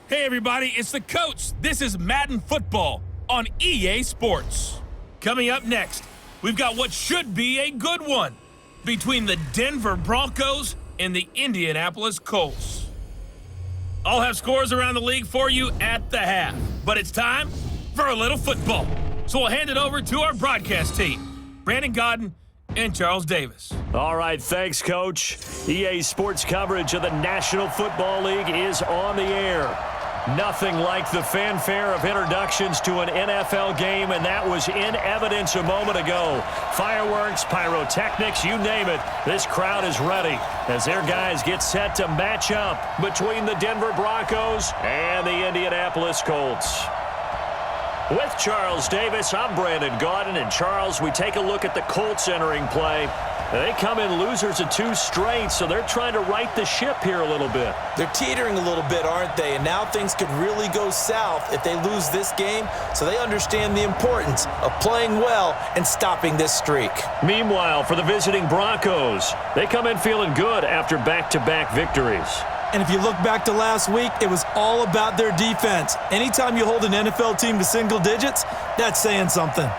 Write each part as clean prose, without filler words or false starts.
Hey everybody, it's the Colts. This is Madden Football on EA Sports. Coming up next, we've got what should be a good one between the Denver Broncos and the Indianapolis Colts. I'll have scores around the league for you at the half, but it's time for a little football. So we'll hand it over to our broadcast team, Brandon Godden and Charles Davis. All right, thanks, Coach. EA Sports coverage of the National Football League is on the air. Nothing like the fanfare of introductions to an NFL game, and that was in evidence a moment ago. Fireworks, pyrotechnics, you name it. This crowd is ready as their guys get set to match up between the Denver Broncos and the Indianapolis Colts. With Charles Davis, I'm Brandon Gaudin, and Charles, we take a look at the Colts entering play. They come in losers of 2 straight, so they're trying to right the ship here a little bit. They're teetering a little bit, aren't they? And now things could really go south if they lose this game, so they understand the importance of playing well and stopping this streak. Meanwhile, for the visiting Broncos, they come in feeling good after back-to-back victories. And if you look back to last week, it was all about their defense. Anytime you hold an NFL team to single digits, that's saying something.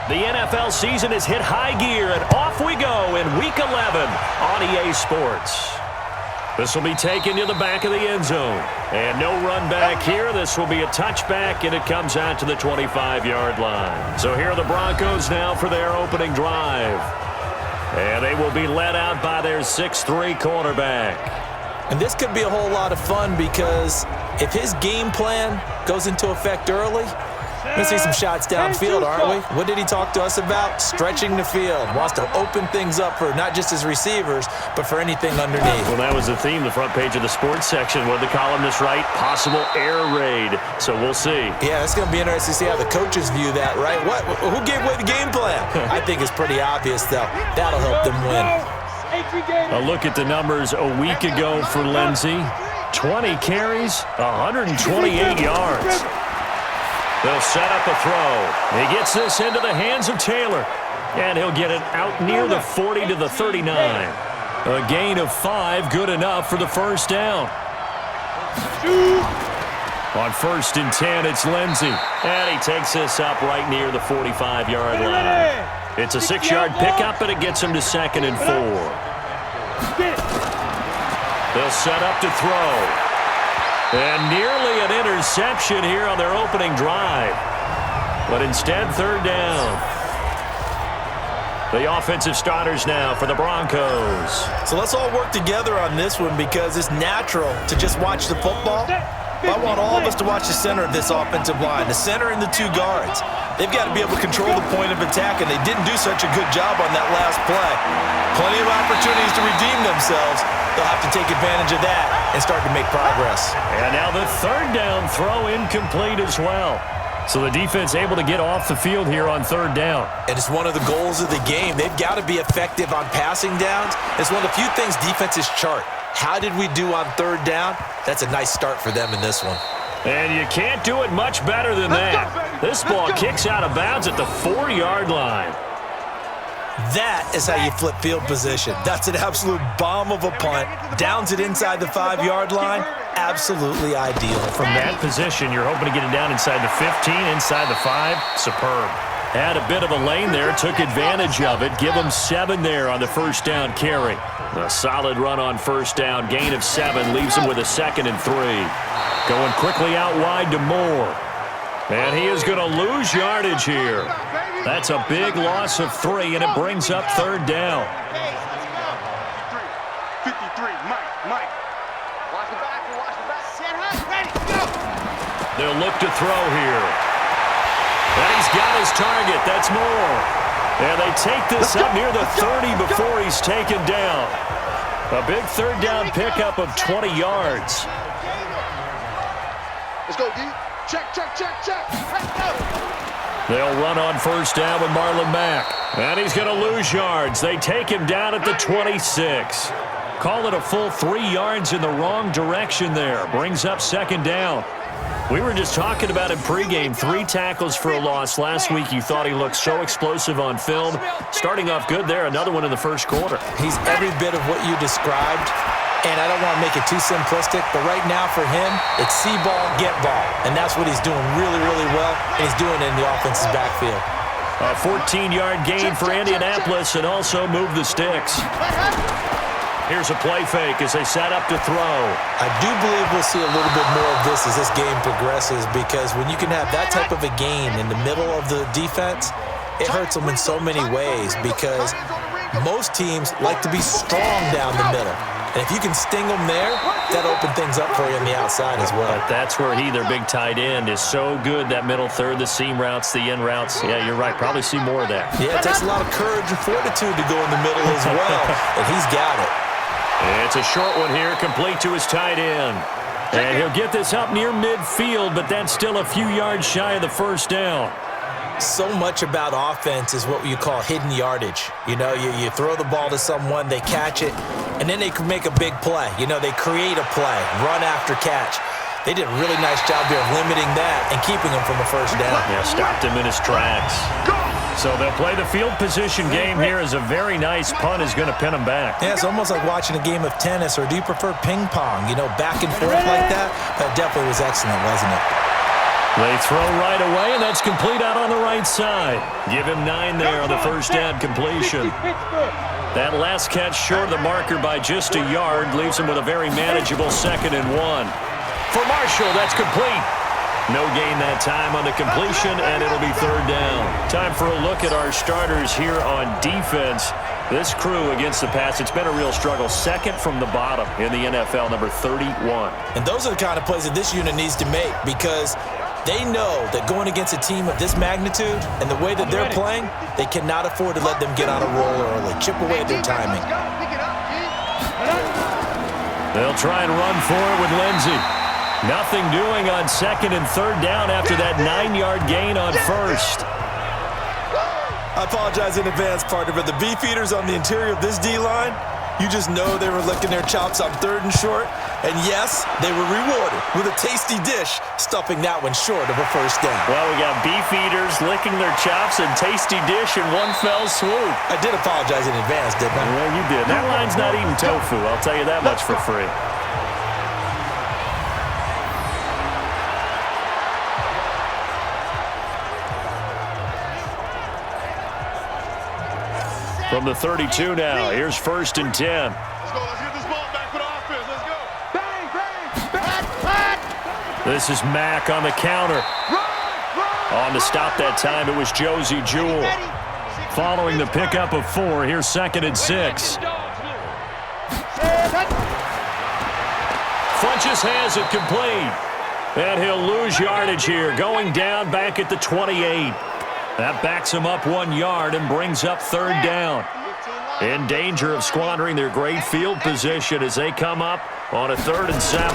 The NFL season has hit high gear, and off we go in Week 11 on EA Sports. This will be taken to the back of the end zone. And no run back here. This will be a touchback, and it comes out to the 25-yard line. So here are the Broncos now for their opening drive. And they will be led out by their 6'3" quarterback. And this could be a whole lot of fun because if his game plan goes into effect early, we're going to see some shots downfield, aren't we? What did he talk to us about? Stretching the field. Wants to open things up for not just his receivers, but for anything underneath. Well, that was the theme, the front page of the sports section. What did the columnists write? Possible air raid. So we'll see. Yeah, it's going to be interesting to see how the coaches view that, right? Who gave away the game plan? I think it's pretty obvious, though. That'll help them win. A look at the numbers a week ago for Lindsey. 20 carries, 128 yards. They'll set up a throw. He gets this into the hands of Taylor. And he'll get it out near the 40 to the 39. A gain of 5, good enough for the first down. On 1st and 10, it's Lindsey. And he takes this up right near the 45-yard line. It's a 6-yard pickup, and it gets him to 2nd and 4. They'll set up to throw. And nearly an interception here on their opening drive. But instead, 3rd down. The offensive starters now for the Broncos. So let's all work together on this one because it's natural to just watch the football. But I want all of us to watch the center of this offensive line, the center and the 2 guards. They've got to be able to control the point of attack, and they didn't do such a good job on that last play. Plenty of opportunities to redeem themselves. They'll have to take advantage of that and start to make progress. And now the 3rd down throw incomplete as well. So the defense able to get off the field here on 3rd down. And it's one of the goals of the game. They've got to be effective on passing downs. It's one of the few things defenses chart. How did we do on 3rd down? That's a nice start for them in this one. And you can't do it much better than that. This ball kicks out of bounds at the 4-yard line. That is how you flip field position. That's an absolute bomb of a punt. Downs it inside the 5-yard line. Absolutely ideal. From that position, you're hoping to get it down inside the 15, inside the 5. Superb. Had a bit of a lane there, took advantage of it. Give them 7 there on the 1st down carry. A solid run on 1st down. Gain of 7 leaves him with a 2nd and 3. Going quickly out wide to Moore. And he is going to lose yardage here. That's a big loss of 3, and it brings up 3rd down. 53, Mike. Watch the back. Set up, ready, go. They'll look to throw here. And he's got his target. That's Moore. And they take this up near the 30 before he's taken down. A big 3rd down pickup of 20 yards. Let's go, D. Check. Let's go. They'll run on first down with Marlon Mack. And he's going to lose yards. They take him down at the 26. Call it a full 3 yards in the wrong direction there. Brings up second down. We were just talking about him pregame. 3 tackles for a loss. Last week you thought he looked so explosive on film. Starting off good there. Another one in the first quarter. He's every bit of what you described. And I don't want to make it too simplistic, but right now for him, it's see ball, get ball. And that's what he's doing really, really well, and he's doing it in the offense's backfield. A 14-yard gain for Indianapolis and also move the sticks. Here's a play fake as they set up to throw. I do believe we'll see a little bit more of this as this game progresses, because when you can have that type of a gain in the middle of the defense, it hurts them in so many ways, because most teams like to be strong down the middle. And if you can sting them there, that'll open things up for you on the outside as well. But that's where their big tight end, is so good, that middle third, the seam routes, the in routes. Yeah, you're right. Probably see more of that. Yeah, it takes a lot of courage and fortitude to go in the middle as well, and he's got it. It's a short one here, complete to his tight end. And he'll get this up near midfield, but that's still a few yards shy of the first down. So much about offense is what you call hidden yardage. You know, you throw the ball to someone, they catch it, and then they can make a big play. You know, they create a play, run after catch. They did a really nice job here of limiting that and keeping him from a first down. Yeah, stopped him in his tracks. So they'll play the field position game here, as a very nice punt is going to pin them back. Yeah, it's almost like watching a game of tennis, or do you prefer ping pong? You know, back and forth like that? That definitely was excellent, wasn't it? They throw right away, and that's complete out on the right side. Give him 9 there on the first down completion. That last catch short of the marker by just a yard leaves him with a very manageable 2nd and 1. For Marshall, that's complete. No gain that time on the completion, and it'll be 3rd down. Time for a look at our starters here on defense. This crew against the pass, it's been a real struggle. 2nd from the bottom in the NFL, number 31. And those are the kind of plays that this unit needs to make, because they know that going against a team of this magnitude and the way that they're playing, they cannot afford to let them get on a roll early. Chip away at their timing. They'll try and run for it with Lindsey. Nothing doing on 2nd and 3rd down after that 9-yard gain on 1st. I apologize in advance, partner, but the beefeaters on the interior of this D-line, you just know they were licking their chops on 3rd and short. And yes, they were rewarded with a tasty dish, stuffing that one short of a first down. Well, we got beefeaters licking their chops and tasty dish in one fell swoop. I did apologize in advance, didn't I? Well, you did. That line's not eating tofu, I'll tell you that much for free. From the 32 now, here's 1st and 10. Let's go. Let's get this ball back for the offense. Let's go. Bang, bang, This is Mack on the counter. On to stop that time, it was Josie Jewell. Following the pickup of 4, here's 2nd and 6. Funches has it complete. And he'll lose yardage here, going down back at the 28. That backs him up 1 yard and brings up 3rd down. In danger of squandering their great field position as they come up on a 3rd and 7.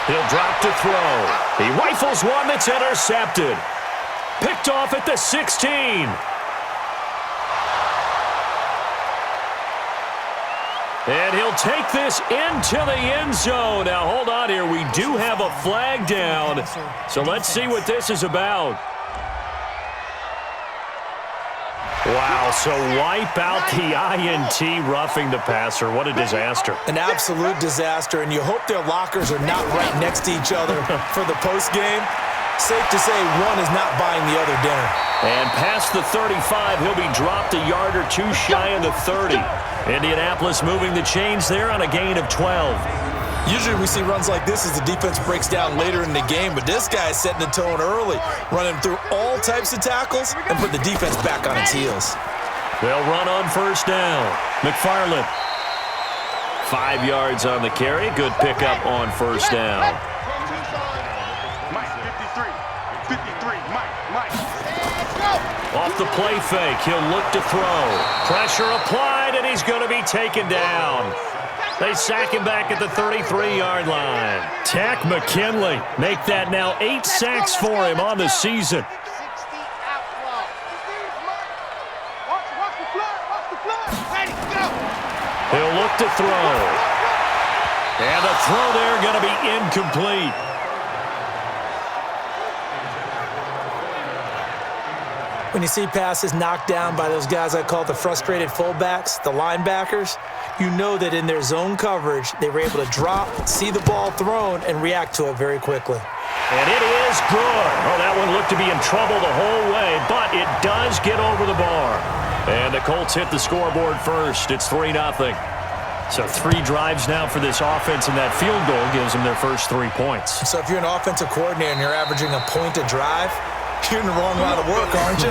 He'll drop to throw. He rifles one that's intercepted. Picked off at the 16. And he'll take this into the end zone. Now, hold on here. We do have a flag down. So let's see what this is about. Wow, so wipe out the INT, roughing the passer. What a disaster. An absolute disaster, and you hope their lockers are not right next to each other for the postgame. Safe to say one is not buying the other dinner. And past the 35, he'll be dropped a yard or 2 shy of the 30. Indianapolis moving the chains there on a gain of 12. Usually we see runs like this as the defense breaks down later in the game, but this guy is setting the tone early, running through all types of tackles and put the defense back on its heels. They'll run on first down. McFarland. 5 yards on the carry. Good pickup on first down. Mike, 53, Mike. Off the play fake, he'll look to throw. Pressure applied, and he's going to be taken down. They sack him back at the 33-yard line. Tack McKinley make that now 8 sacks for him on the season. to throw. And the throw there going to be incomplete. When you see passes knocked down by those guys I call the frustrated fullbacks, the linebackers, you know that in their zone coverage, they were able to drop, see the ball thrown, and react to it very quickly. And it is good. Oh, that one looked to be in trouble the whole way, but it does get over the bar. And the Colts hit the scoreboard first. It's 3-0. So 3 drives now for this offense, and that field goal gives them their first 3 points. So if you're an offensive coordinator and you're averaging a point a drive, you're in the wrong line of work, aren't you?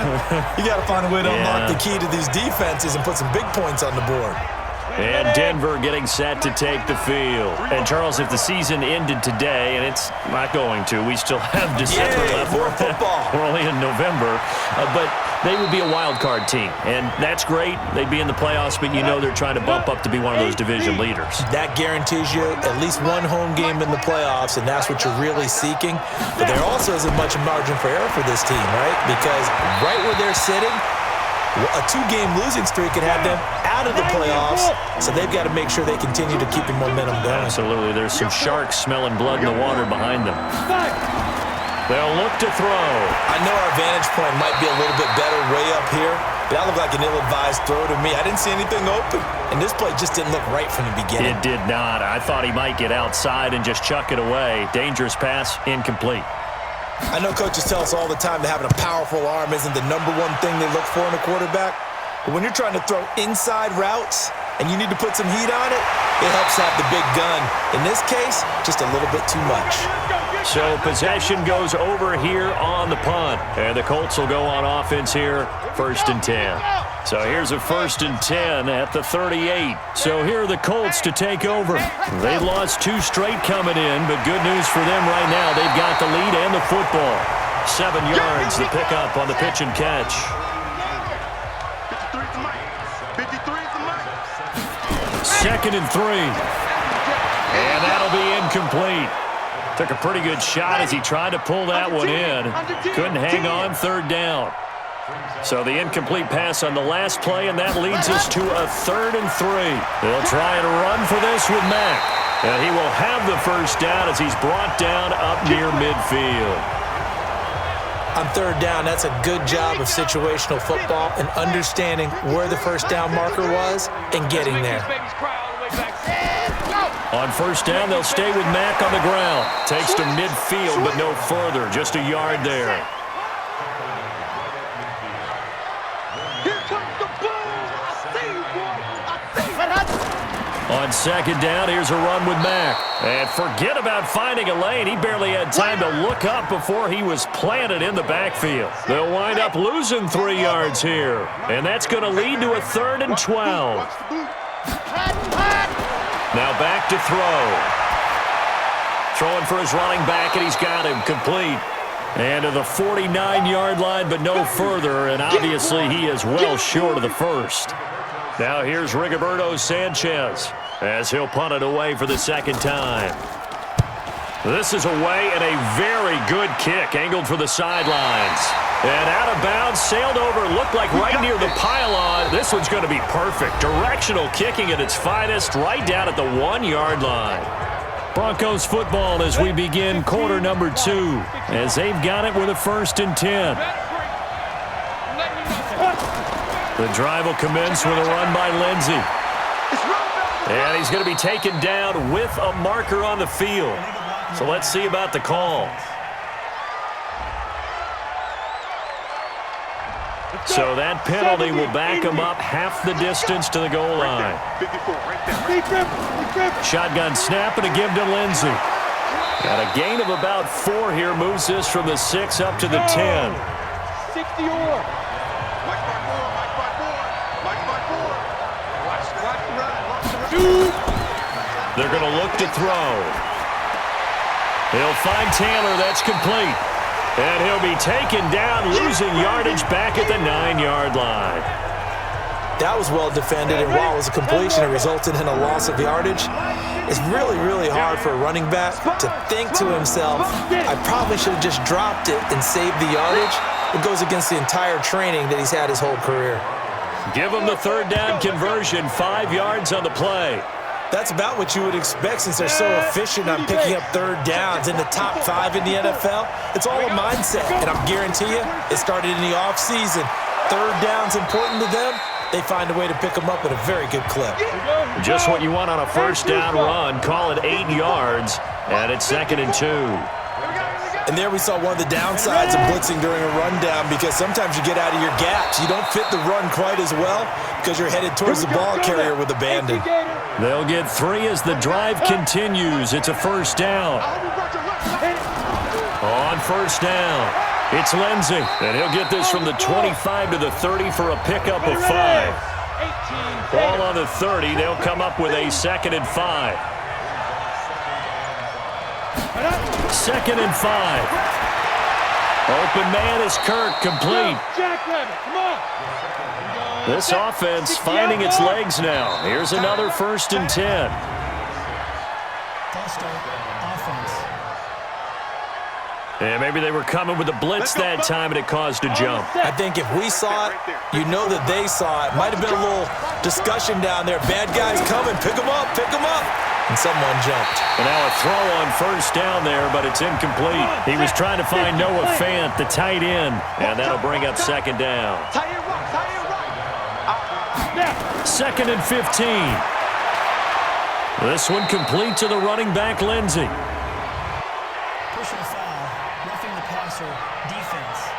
You got to find a way to unlock the key to these defenses and put some big points on the board. And Denver getting set to take the field. And, Charles, if the season ended today, and it's not going to, we still have December left. More football. We're only in November. But they would be a wild card team. And that's great. They'd be in the playoffs, but you know they're trying to bump up to be one of those division leaders. That guarantees you at least one home game in the playoffs, and that's what you're really seeking. But there also isn't much margin for error for this team, right? Because right where they're sitting, a 2-game losing streak could have them out of the playoffs, so they've got to make sure they continue to keep the momentum going. Absolutely. There's some sharks smelling blood in the water behind them. They'll look to throw. I know our vantage point might be a little bit better way up here, but that looked like an ill-advised throw to me. I didn't see anything open, and this play just didn't look right from the beginning. It did not. I thought he might get outside and just chuck it away. Dangerous pass, incomplete. I know coaches tell us all the time that having a powerful arm isn't the #1 thing they look for in a quarterback. But when you're trying to throw inside routes and you need to put some heat on it, it helps have the big gun. In this case, just a little bit too much. So possession goes over here on the punt. And the Colts will go on offense here, 1st and 10. So here's a 1st and 10 at the 38. So here are the Colts to take over. They lost 2 straight coming in, but good news for them right now. They've got the lead and the football. 7 yards, the pickup on the pitch and catch. 2nd and 3. And that'll be incomplete. Took a pretty good shot as he tried to pull that one in. Couldn't hang on, 3rd down. So the incomplete pass on the last play, and that leads us to a 3rd and 3. They'll try and run for this with Mack. And he will have the first down as he's brought down up near midfield. On 3rd down, that's a good job of situational football and understanding where the first down marker was and getting there. On 1st down, they'll stay with Mack on the ground. Takes to midfield, but no further. Just a yard there. On 2nd down, here's a run with Mack. And forget about finding a lane. He barely had time to look up before he was planted in the backfield. They'll wind up losing 3 yards here. And that's going to lead to a 3rd and 12. Now back to throw. Throwing for his running back, and he's got him complete. And to the 49-yard line, but no further. And obviously he is well short of the first. Now here's Rigoberto Sanchez as he'll punt it away for the 2nd time. This is away, and a very good kick angled for the sidelines. And out of bounds, sailed over, looked like right near the pylon. This one's going to be perfect. Directional kicking at its finest, right down at the 1-yard line. Broncos football as we begin quarter number 2, as they've got it with a 1st and 10. The drive will commence with a run by Lindsey. And he's going to be taken down with a marker on the field. So let's see about the call. So that penalty will back him up half the distance to the goal line. Shotgun snap and a give to Lindsey. Got a gain of about 4 here. Moves this from the 6 up to the 10. 60-or. They're going to look to throw. He'll find Taylor. That's complete. And he'll be taken down, losing yardage back at the 9-yard line. That was well defended, and while it was a completion, it resulted in a loss of yardage. It's really, really hard for a running back to think to himself, I probably should have just dropped it and saved the yardage. It goes against the entire training that he's had his whole career. Give them the third down conversion, 5 yards on the play. That's about what you would expect since they're so efficient on picking up third downs in the top 5 in the NFL. It's all a mindset, and I guarantee you it started in the offseason. Third down's important to them. They find a way to pick them up at a very good clip. Just what you want on a first down run. Call it 8 yards, and it's 2nd and 2. And there we saw one of the downsides of blitzing during a rundown because sometimes you get out of your gaps. You don't fit the run quite as well because you're headed towards the ball carrier with abandon. They'll get 3 as the drive continues. It's a first down. On first down, it's Lindsey, and he'll get this from the 25 to the 30 for a pickup of 5. Ball on the 30. They'll come up with a 2nd and 5. 2nd and 5. Open man is Kirk, complete. This offense finding its legs now. Here's another 1st and 10. And maybe they were coming with a blitz that time and it caused a jump. I think if we saw it, you know that they saw it. Might have been a little discussion down there. Bad guys coming. Pick them up. Pick them up. And someone jumped. And now a throw on first down there, but it's incomplete. He was trying to find Noah Fant, the tight end, and that'll bring up 2nd down. 2nd and 15. This one complete to the running back, Lindsey. Personal foul, roughing the passer, defense.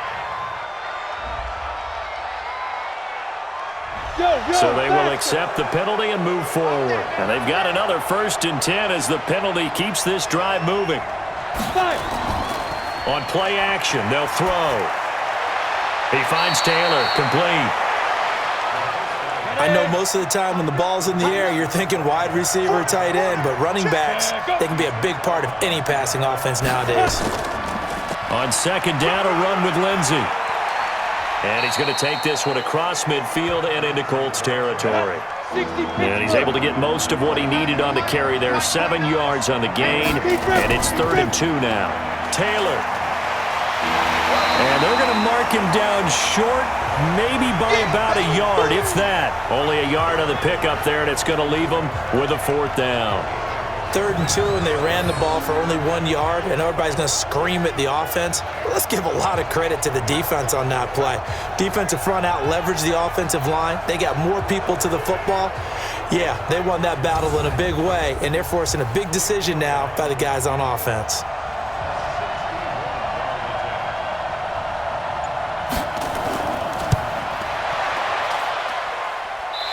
So they will accept the penalty and move forward. And they've got another 1st and 10 as the penalty keeps this drive moving. On play action, they'll throw. He finds Taylor, complete. I know most of the time when the ball's in the air, you're thinking wide receiver, tight end, but running backs, they can be a big part of any passing offense nowadays. On 2nd down, a run with Lindsey. And he's going to take this one across midfield and into Colts territory. And he's able to get most of what he needed on the carry there. 7 yards on the gain, and it's 3rd and 2 now. Taylor. And they're going to mark him down short, maybe by about a yard, if that. Only a yard on the pickup there, and it's going to leave them with a 4th down. 3rd and 2, and they ran the ball for only 1 yard, and everybody's going to scream at the offense. Let's give a lot of credit to the defense on that play. Defensive front out leveraged the offensive line. They got more people to the football. Yeah, they won that battle in a big way, and they're forcing a big decision now by the guys on offense.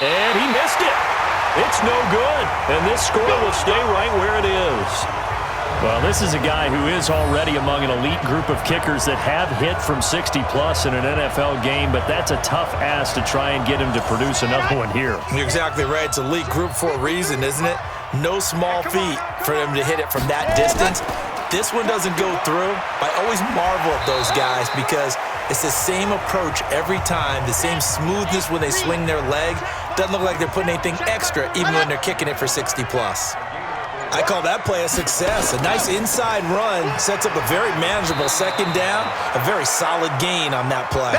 And he missed it. It's no good. And this score will stay right where it is. Well, this is a guy who is already among an elite group of kickers that have hit from 60-plus in an NFL game, but that's a tough ask to try and get him to produce another one here. You're exactly right. It's elite group for a reason, isn't it? No small feat for them to hit it from that distance. This one doesn't go through. I always marvel at those guys because it's the same approach every time, the same smoothness when they swing their leg. Doesn't look like they're putting anything extra even when they're kicking it for 60-plus. I call that play a success. A nice inside run sets up a very manageable 2nd down, a very solid gain on that play.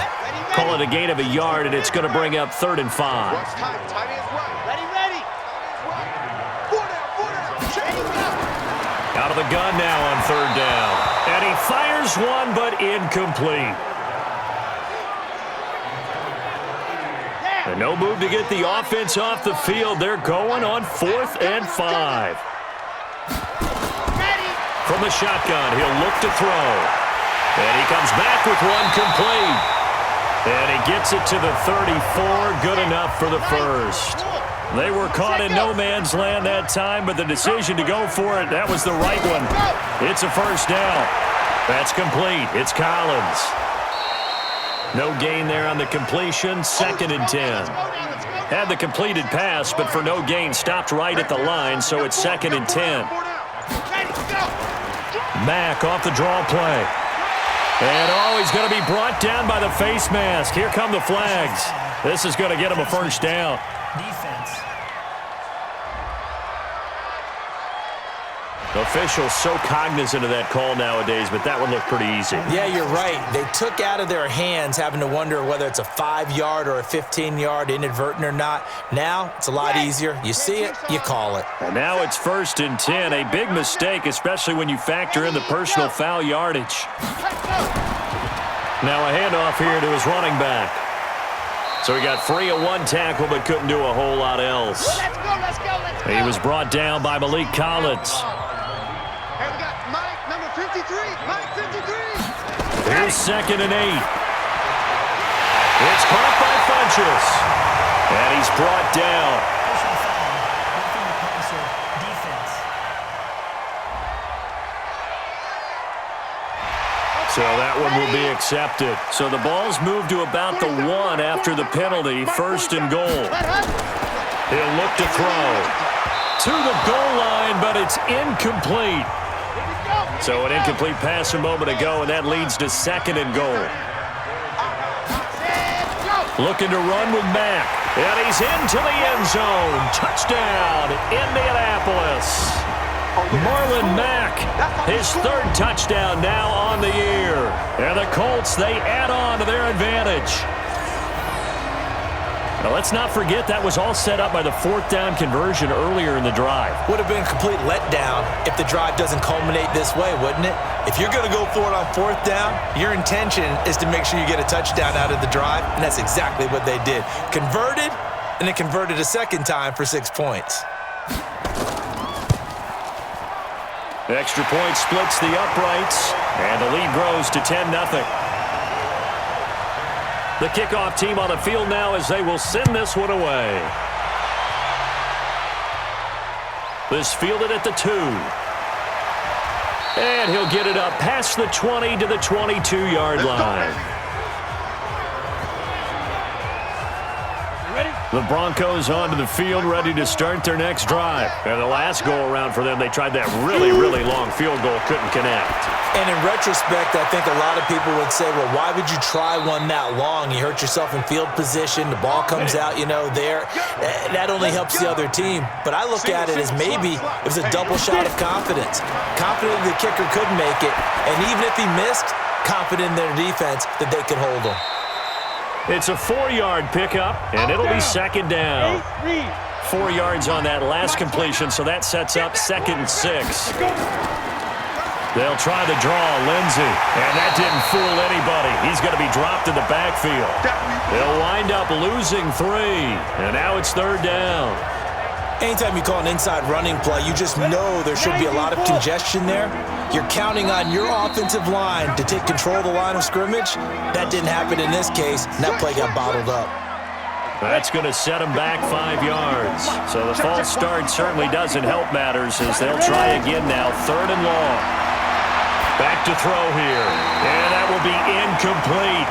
Call it a gain of a yard, and it's going to bring up 3rd and 5. Timing is right. Ready. Out of the gun now on 3rd down. And he fires one, but incomplete. And no move to get the offense off the field. They're going on 4th and 5. From the shotgun, he'll look to throw. And he comes back with one complete. And he gets it to the 34. Good enough for the 1st. They were caught in no man's land that time, but the decision to go for it, that was the right one. It's a 1st down. That's complete. It's Collins. No gain there on the completion. 2nd and 10. Had the completed pass, but for no gain, stopped right at the line, so it's 2nd and 10. Mack off the draw play. And he's going to be brought down by the face mask. Here come the flags. This is going to get him a 1st down. Defense. Officials so cognizant of that call nowadays, but that one looked pretty easy. Yeah, you're right. They took out of their hands having to wonder whether it's a 5-yard or a 15-yard, inadvertent or not. Now, it's a lot easier. You see it, you call it. And now it's 1st and 10, a big mistake, especially when you factor in the personal foul yardage. Now a handoff here to his running back. So he got free of one tackle, but couldn't do a whole lot else. Let's go. He was brought down by Malik Collins. Here we got Mike, number 53. Mike, 53. Here's 2nd and 8. It's caught by Funchess. And he's brought down. Personal foul. Roughing the passer. Defense. So that one will be accepted. So the Balls move to about the 1 after the penalty. 1st and goal. He'll look to throw. To the goal line, but it's incomplete. So an incomplete pass a moment ago, and that leads to 2nd and goal. Looking to run with Mack. And he's into the end zone. Touchdown, Indianapolis. Marlon Mack, his 3rd touchdown now on the year. And the Colts, they add on to their advantage. Now, let's not forget that was all set up by the 4th down conversion earlier in the drive. Would have been a complete letdown if the drive doesn't culminate this way, wouldn't it? If you're going to go for it on 4th down, your intention is to make sure you get a touchdown out of the drive, and that's exactly what they did. Converted, and then converted a 2nd time for 6 points. The extra point splits the uprights, and the lead grows to 10-0. The kickoff team on the field now as they will send this one away. This fielded at the 2. And he'll get it up past the 20 to the 22-yard line. The Broncos onto the field, ready to start their next drive. And the last go-around for them, they tried that really, really long field goal, couldn't connect. And in retrospect, I think a lot of people would say, well, why would you try one that long? You hurt yourself in field position. The ball comes out, there. That only helps the other team. But I look at it as maybe it was a double shot of confidence. Confident the kicker could make it. And even if he missed, confident in their defense that they could hold him. It's a 4-yard pickup, and it'll be 2nd down. 4 yards on that last completion, so that sets up 2nd and 6. They'll try the draw, Lindsey, and that didn't fool anybody. He's going to be dropped in the backfield. They'll wind up losing 3, and now it's 3rd down. Anytime you call an inside running play, you just know there should be a lot of congestion there. You're counting on your offensive line to take control of the line of scrimmage. That didn't happen in this case, and that play got bottled up. That's going to set them back 5 yards. So the false start certainly doesn't help matters as they'll try again now, 3rd and long. Back to throw here, and that will be incomplete.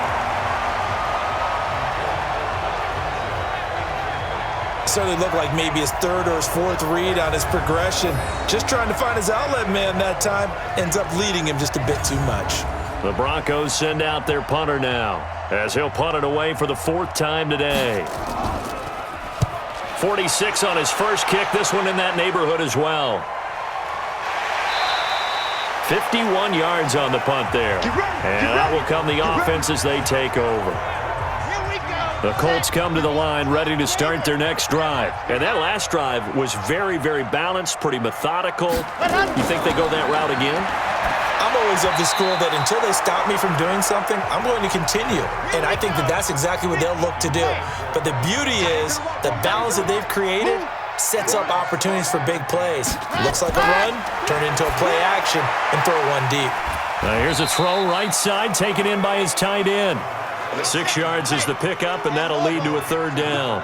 Certainly looked like maybe his 3rd or his 4th read on his progression. Just trying to find his outlet man that time. Ends up leading him just a bit too much. The Broncos send out their punter now as he'll punt it away for the 4th time today. 46 on his first kick. This one in that neighborhood as well. 51 yards on the punt there. And out will come the offense as they take over. The Colts come to the line ready to start their next drive. And that last drive was very, very balanced, pretty methodical. You think they go that route again? I'm always of the school that until they stop me from doing something, I'm going to continue. And I think that that's exactly what they'll look to do. But the beauty is the balance that they've created sets up opportunities for big plays. Looks like a run, turn into a play action, and throw one deep. Now here's a throw right side taken in by his tight end. 6 yards is the pickup, and that'll lead to a 3rd down.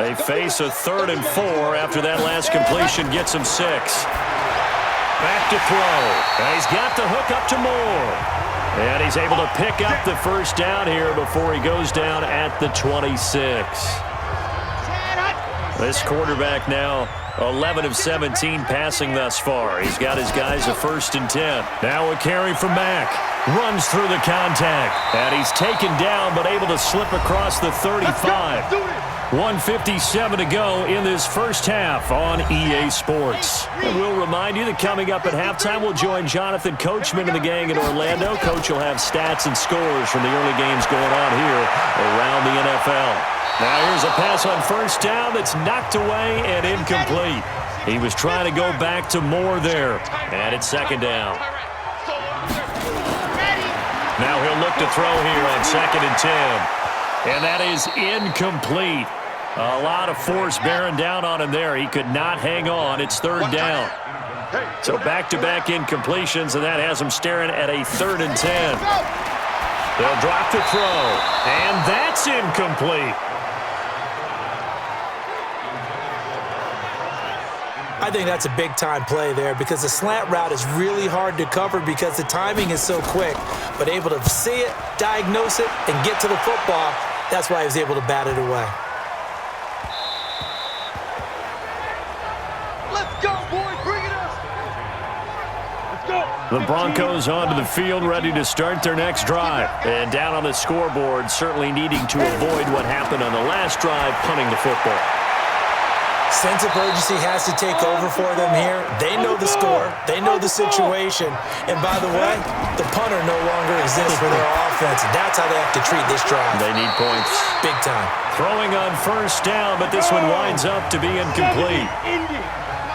They face a 3rd and 4 after that last completion gets him 6. Back to throw. And he's got the hook up to Moore. And he's able to pick up the 1st down here before he goes down at the 26. This quarterback now 11 of 17 passing thus far. He's got his guys a 1st and 10. Now a carry from Mack. Runs through the contact. And he's taken down but able to slip across the 35. 1:57 to go in this first half on EA Sports. And we'll remind you that coming up at halftime, we'll join Jonathan Coachman and the gang in Orlando. Coach will have stats and scores from the early games going on here around the NFL. Now here's a pass on first down that's knocked away and incomplete. He was trying to go back to Moore there, and it's second down. Now he'll look to throw here on 2nd and 10. And that is incomplete. A lot of force bearing down on him there. He could not hang on. It's 3rd down. So back-to-back incompletions, and that has him staring at a 3rd and 10. They'll drop the throw, and that's incomplete. I think that's a big-time play there because the slant route is really hard to cover because the timing is so quick. But able to see it, diagnose it, and get to the football, that's why he was able to bat it away. Let's go, boys. Bring it up. Let's go. The Broncos onto the field, ready to start their next drive. And down on the scoreboard, certainly needing to avoid what happened on the last drive, punting the football. Sense of urgency has to take over for them here. They know the score. They know the situation. And by the way, the punter no longer exists for their offense. That's how they have to treat this drive. They need points. Big time. Throwing on first down, but this one winds up to be incomplete.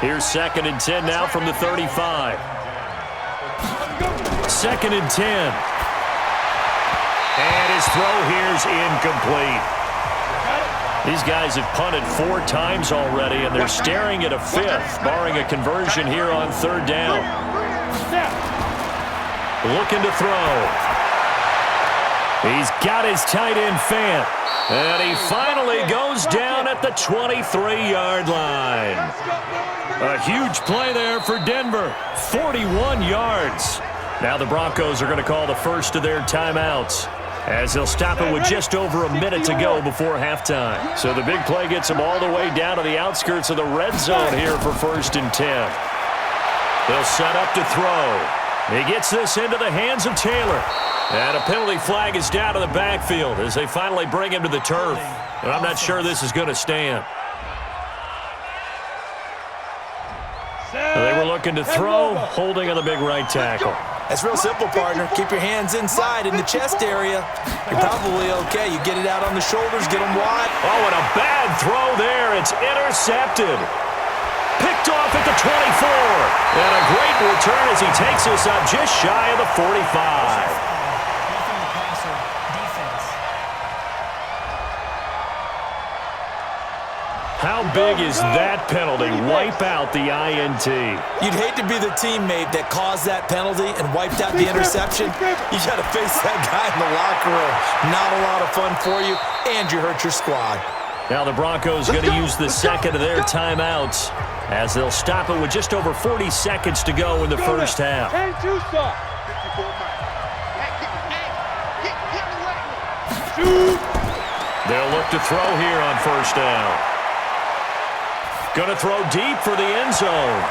Here's 2nd and 10 now from the 35. 2nd and 10. And his throw here's incomplete. These guys have punted 4 times already, and they're staring at a 5th, barring a conversion here on 3rd down. Looking to throw. He's got his tight end Fant, and he finally goes down at the 23-yard line. A huge play there for Denver, 41 yards. Now the Broncos are going to call the first of their timeouts, as they'll stop it with just over a minute to go before halftime. So the big play gets them all the way down to the outskirts of the red zone here for 1st and 10. They'll set up to throw. He gets this into the hands of Taylor. And a penalty flag is down to the backfield as they finally bring him to the turf. And I'm not sure this is going to stand. They were looking to throw, holding on the big right tackle. That's real simple, partner. Keep your hands inside in the chest area. You're probably okay. You get it out on the shoulders, get them wide. Oh, and a bad throw there. It's intercepted. Picked off at the 24. And a great return as he takes us up just shy of the 45. How big is that penalty? Wipe out the INT. You'd hate to be the teammate that caused that penalty and wiped out the interception. You got to face that guy in the locker room. Not a lot of fun for you, and you hurt your squad. Now the Broncos going to use the second of their timeouts as they'll stop it with just over 40 seconds to go in the first half. They'll look to throw here on first down. Going to throw deep for the end zone.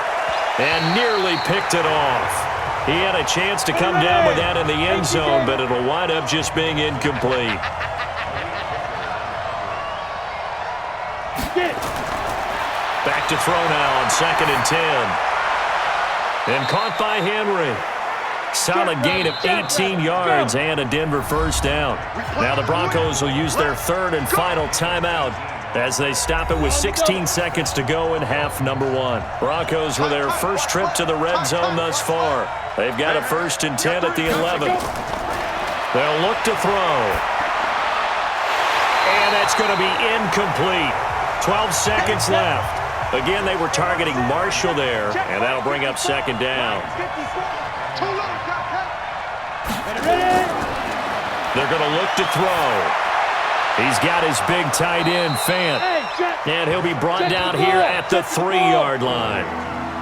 And nearly picked it off. He had a chance to come down with that in the end zone, but it'll wind up just being incomplete. Back to throw now on 2nd and 10. And caught by Henry. Solid gain of 18 yards and a Denver first down. Now the Broncos will use their 3rd and final timeout as they stop it with 16 seconds to go in half number 1. Broncos with their first trip to the red zone thus far. They've got a 1st and 10 at the 11. They'll look to throw. And that's going to be incomplete. 12 seconds left. Again, they were targeting Marshall there, and that'll bring up 2nd down. They're going to look to throw. He's got his big tight end, Fant. And he'll be brought down here at the 3-yard line.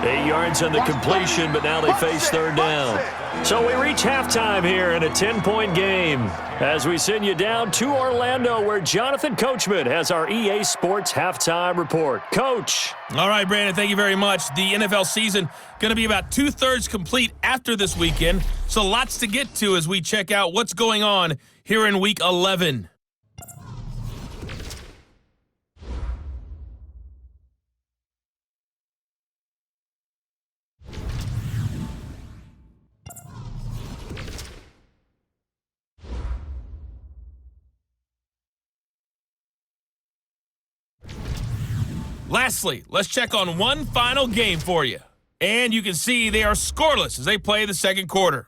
8 yards on the completion, but now they face 3rd down. So we reach halftime here in a 10-point game as we send you down to Orlando, where Jonathan Coachman has our EA Sports halftime report. Coach. All right, Brandon, thank you very much. The NFL season going to be about 2/3 complete after this weekend, so lots to get to as we check out what's going on here in Week 11. Lastly, let's check on one final game for you. And you can see they are scoreless as they play the second quarter.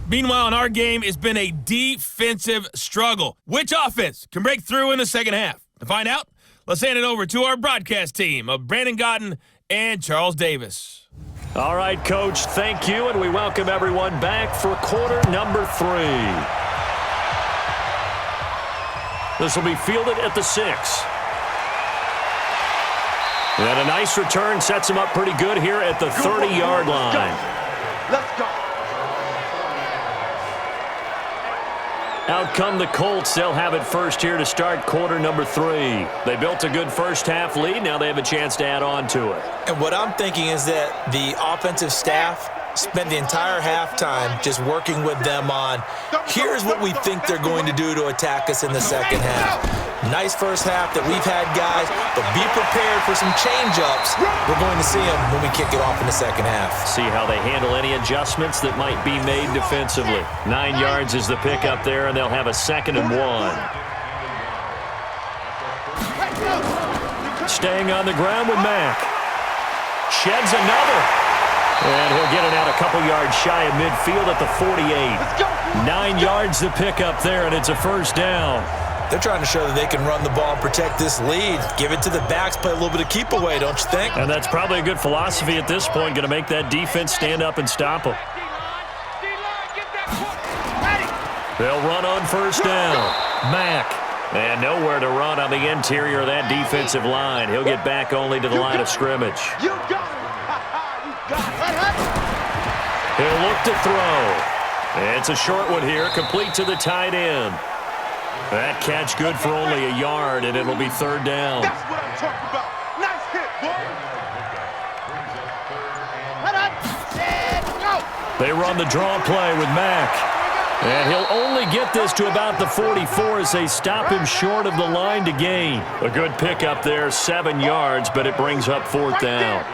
Meanwhile, in our game, it's been a defensive struggle. Which offense can break through in the second half? To find out, let's hand it over to our broadcast team of Brandon Gotten and Charles Davis. All right, Coach, thank you, and we welcome everyone back for quarter number 3. This will be fielded at the 6. And a nice return sets him up pretty good here at the 30-yard line. Let's go. Out come the Colts. They'll have it first here to start quarter number 3. They built a good first-half lead. Now they have a chance to add on to it. And what I'm thinking is that the offensive staff spent the entire halftime just working with them on, here's what we think they're going to do to attack us in the second half. Nice first half that we've had, guys, but be prepared for some change-ups. We're going to see them when we kick it off in the second half. See how they handle any adjustments that might be made defensively. 9 yards is the pickup there, and they'll have a 2nd and 1. Staying on the ground with Mack. Sheds another. And he'll get it out a couple yards shy of midfield at the 48. 9 yards to pick up there, and it's a first down. They're trying to show that they can run the ball and protect this lead. Give it to the backs, play a little bit of keep away, don't you think? And that's probably a good philosophy at this point, going to make that defense stand up and stop them. They'll run on first down. Mack. And nowhere to run on the interior of that defensive line. He'll get back only to the line of scrimmage. You got it. He'll look to throw. It's a short one here, complete to the tight end. That catch good for only a yard, and it'll be third down. That's what I'm talking about. Nice hit, boy. They run the draw play with Mack. And he'll only get this to about the 44 as they stop him short of the line to gain. A good pickup there, 7 yards, but it brings up fourth down.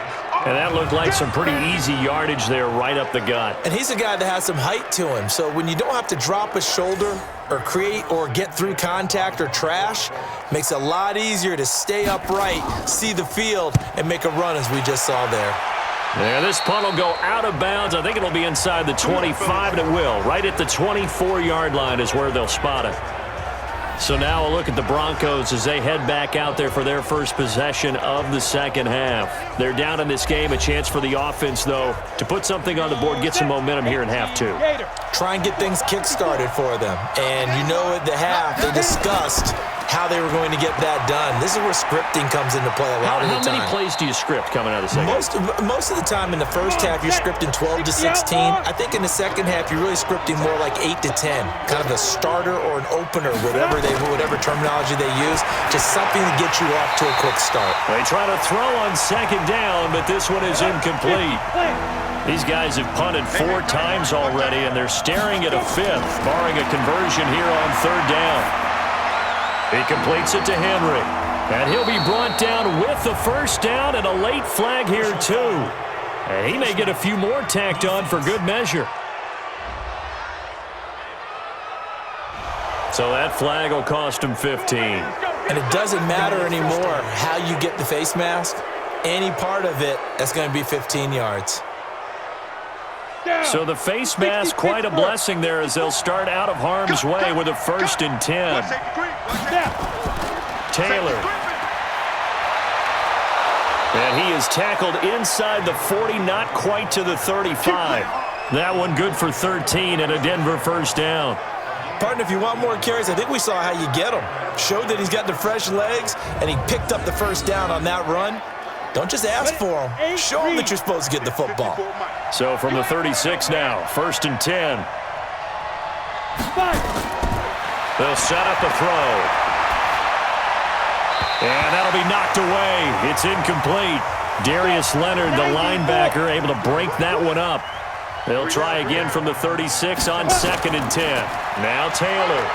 And that looked like some pretty easy yardage there right up the gut. And he's a guy that has some height to him, so when you don't have to drop a shoulder or create or get through contact or trash, makes it a lot easier to stay upright, see the field, and make a run as we just saw there. Yeah, this punt will go out of bounds. I think it'll be inside the 25, and it will. Right at the 24-yard line is where they'll spot it. So now a look at the Broncos as they head back out there for their first possession of the second half. They're down in this game. A chance for the offense, though, to put something on the board, get some momentum here in half 2. Try and get things kick-started for them. And you know at the half, they discussed how they were going to get that done. This is where scripting comes into play a lot of the time. How many plays do you script coming out of the second half? Most of the time in the first half, you're scripting 12 to 16. I think in the second half, you're really scripting more like 8 to 10. Kind of a starter or an opener, whatever terminology they use. Just something to get you off to a quick start. They try to throw on second down, but this one is incomplete. These guys have punted 4 times already, and they're staring at a 5th, barring a conversion here on third down. He completes it to Henry. And he'll be brought down with the first down and a late flag here, too. And he may get a few more tacked on for good measure. So that flag will cost him 15. And it doesn't matter anymore how you get the face mask. Any part of it, that's going to be 15 yards. So the face mask, quite a blessing there as they'll start out of harm's way with a 1st and 10. Taylor. And he is tackled inside the 40, not quite to the 35. That one good for 13 and a Denver first down. Partner, if you want more carries, I think we saw how you get them. Showed that he's got the fresh legs, and he picked up the first down on that run. Don't just ask for him. Show him that you're supposed to get the football. So from the 36 now, 1st and 10. They'll set up a throw. And that'll be knocked away. It's incomplete. Darius Leonard, the linebacker, able to break that one up. They'll try again from the 36 on 2nd and 10. Now Taylor.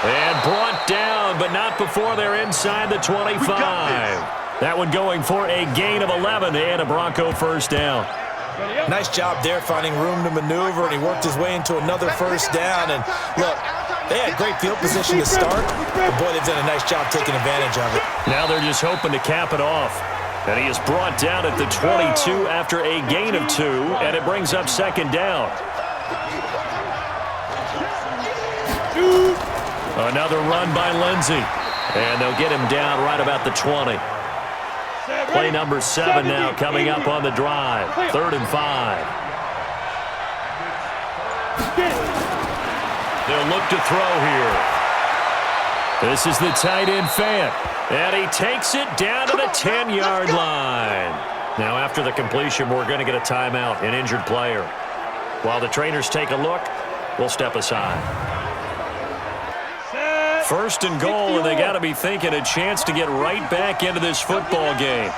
And brought down, but not before they're inside the 25. That one going for a gain of 11 and a Bronco first down. Nice job there finding room to maneuver, and he worked his way into another first down. And look, They had great field position to start, but boy, they've done a nice job taking advantage of it. Now they're just hoping to cap it off. And he is brought down at the 22 after a gain of 2, and it brings up second down. Another run by Lindsey. And they'll get him down right about the 20. Play number 7 now coming up on the drive. 3rd and 5. They'll look to throw here. This is the tight end Fant. And he takes it down to the 10-yard line. Now after the completion, we're going to get a timeout, an injured player. While the trainers take a look, we'll step aside. 1st and goal, and they got to be thinking a chance to get right back into this football game.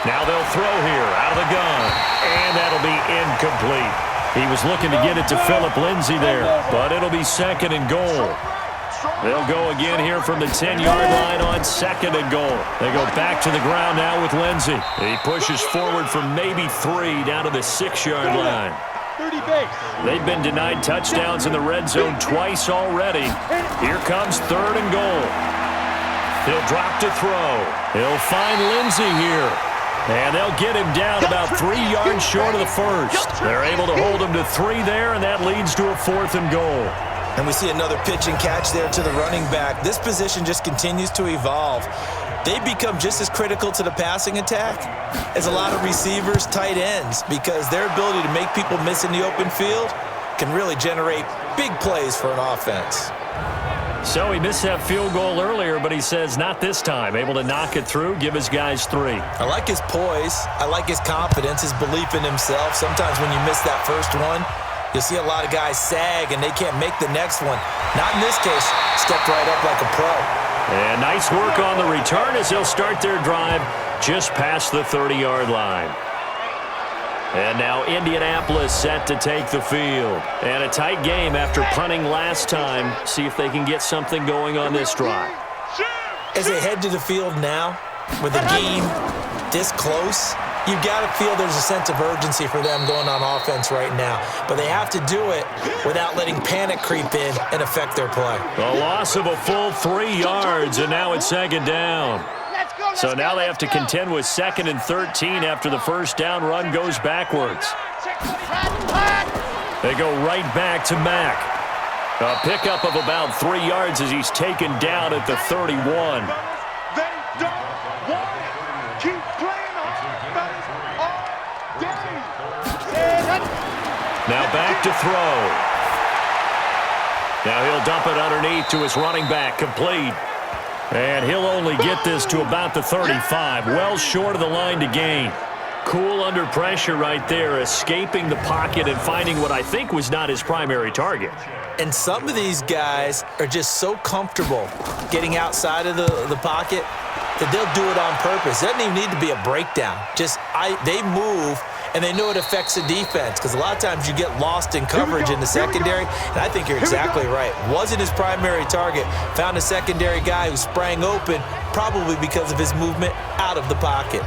Now they'll throw here out of the gun, and that'll be incomplete. He was looking to get it to Phillip Lindsay there, but it'll be 2nd and goal. They'll go again here from the 10-yard line on 2nd and goal. They go back to the ground now with Lindsay. He pushes forward from maybe 3 down to the 6-yard line. They've been denied touchdowns in the red zone twice already. Here comes 3rd and goal. He'll drop to throw. He'll find Lindsay here. And they'll get him down about 3 yards short of the 1st. They're able to hold him to 3 there, and that leads to a 4th and goal. And we see another pitch and catch there to the running back. This position just continues to evolve. They become just as critical to the passing attack as a lot of receivers, tight ends, because their ability to make people miss in the open field can really generate big plays for an offense. So he missed that field goal earlier, but he says not this time. Able to knock it through, give his guys 3. I like his poise. I like his confidence, his belief in himself. Sometimes when you miss that first one, you'll see a lot of guys sag and they can't make the next one. Not in this case. Stepped right up like a pro. And nice work on the return as they'll start their drive just past the 30-yard line. And now Indianapolis set to take the field. And a tight game after punting last time. See if they can get something going on this drive. As they head to the field now, with the game this close, you've got to feel there's a sense of urgency for them going on offense right now. But they have to do it without letting panic creep in and affect their play. A loss of a full 3 yards, and now it's 2nd down. So now they have to contend with 2nd and 13 after the first down run goes backwards. They go right back to Mack. A pickup of about 3 yards as he's taken down at the 31. Now back to throw. Now he'll dump it underneath to his running back, complete. And he'll only get this to about the 35, well short of the line to gain. Cool under pressure right there, escaping the pocket and finding what I think was not his primary target. And some of these guys are just so comfortable getting outside of the pocket that they'll do it on purpose. It doesn't even need to be a breakdown. They move, and they know it affects the defense because a lot of times you get lost in coverage in the secondary, and I think you're exactly right. Wasn't his primary target. Found a secondary guy who sprang open, probably because of his movement out of the pocket.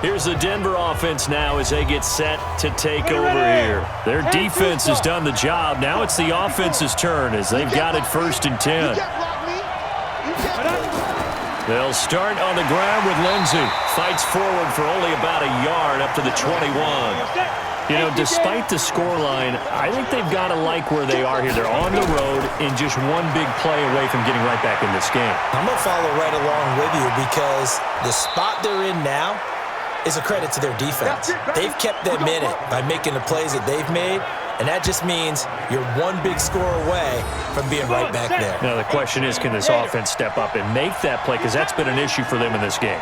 Here's the Denver offense now as they get set to take over here. Their defense has done the job. Now it's the offense's turn as they've got it 1st and 10. They'll start on the ground with Lindsey. Fights forward for only about a yard up to the 21. You know, despite the scoreline, I think they've got to like where they are here. They're on the road and just one big play away from getting right back in this game. I'm going to follow right along with you because the spot they're in now is a credit to their defense. They've kept them in it by making the plays that they've made, and that just means you're one big score away from being right back there. Now the question is, can this offense step up and make that play? Because that's been an issue for them in this game.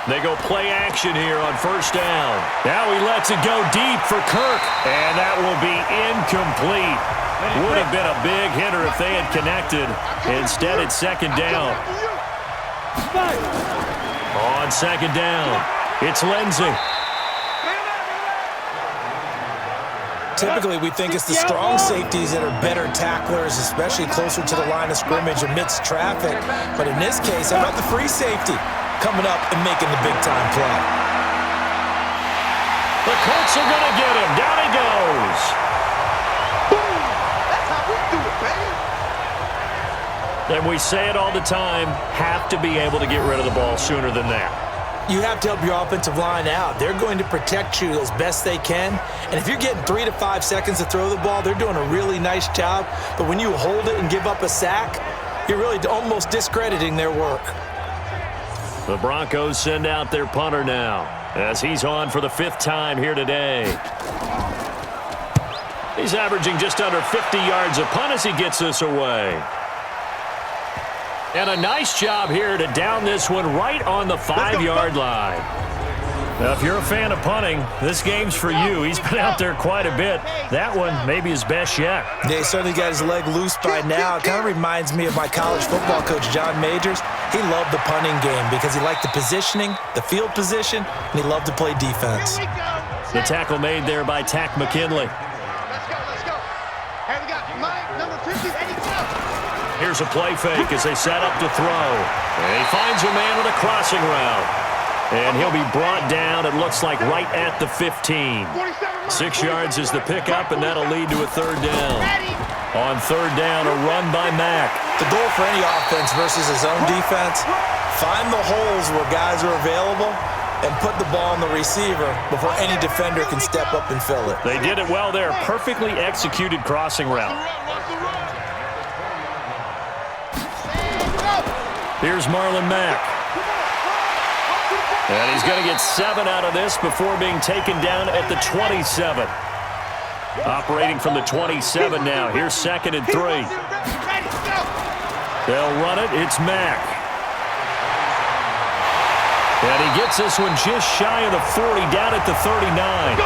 They go play action here on 1st down. Now he lets it go deep for Kirk, and that will be incomplete. Would have been a big hitter if they had connected. Instead, it's 2nd down. On 2nd down, it's Lindsey. Typically, we think it's the strong safeties that are better tacklers, especially closer to the line of scrimmage amidst traffic. But in this case, how about the free safety coming up and making the big-time play? The Colts are going to get him. Down he goes. Boom! That's how we do it, baby. And we say it all the time, have to be able to get rid of the ball sooner than that. You have to help your offensive line out. They're going to protect you as best they can. And if you're getting 3 to 5 seconds to throw the ball, they're doing a really nice job. But when you hold it and give up a sack, you're really almost discrediting their work. The Broncos send out their punter now, as he's on for the 5th time here today. He's averaging just under 50 yards a punt as he gets this away. And a nice job here to down this one right on the 5-yard line. Now, if you're a fan of punting, this game's for you. He's been out there quite a bit. That one maybe his best yet. Yeah, he certainly got his leg loose by now. It kind of reminds me of my college football coach, John Majors. He loved the punting game because he liked the positioning, the field position, and he loved to play defense. The tackle made there by Tack McKinley. Let's go. Hey, we got Mike, number 50, and he's out. Here's a play fake as they set up to throw. And he finds a man with a crossing route. And he'll be brought down, it looks like, right at the 15. 6 yards is the pickup, and that'll lead to a 3rd down. On 3rd down, a run by Mack. The goal for any offense versus his own defense, find the holes where guys are available and put the ball on the receiver before any defender can step up and fill it. They did it well there. Perfectly executed crossing route. Here's Marlon Mack. And he's going to get 7 out of this before being taken down at the 27. Operating from the 27 now. Here's 2nd and 3. They'll run it. It's Mack. And he gets this one just shy of the 40, down at the 39.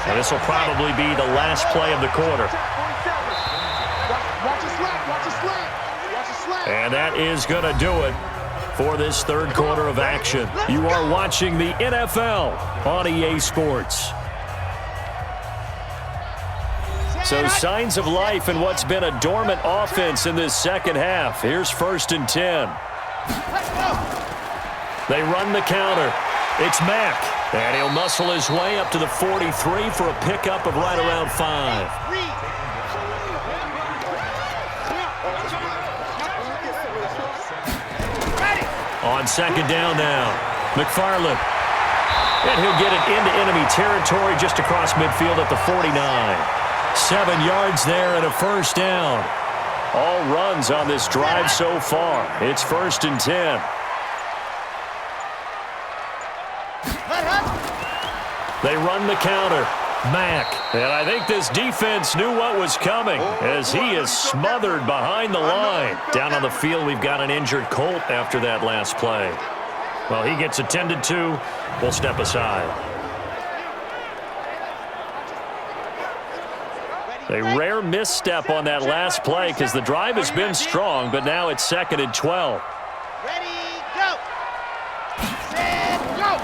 And this will probably be the last play of the quarter. And that is going to do it for this 3rd quarter of action. You are watching the NFL on EA Sports. So signs of life in what's been a dormant offense in this 2nd half. Here's 1st and 10. They run the counter. It's Mack. And he'll muscle his way up to the 43 for a pickup of right around 5. On 2nd down now, McFarland. And he'll get it into enemy territory just across midfield at the 49. 7 yards there and a 1st down. All runs on this drive so far. It's 1st and 10. They run the counter. Mack. And I think this defense knew what was coming as he is smothered behind the line. Down on the field, we've got an injured Colt after that last play. Well, he gets attended to. We'll step aside. A rare misstep on that last play because the drive has been strong, but now it's 2nd and 12. Ready, go. Set, go.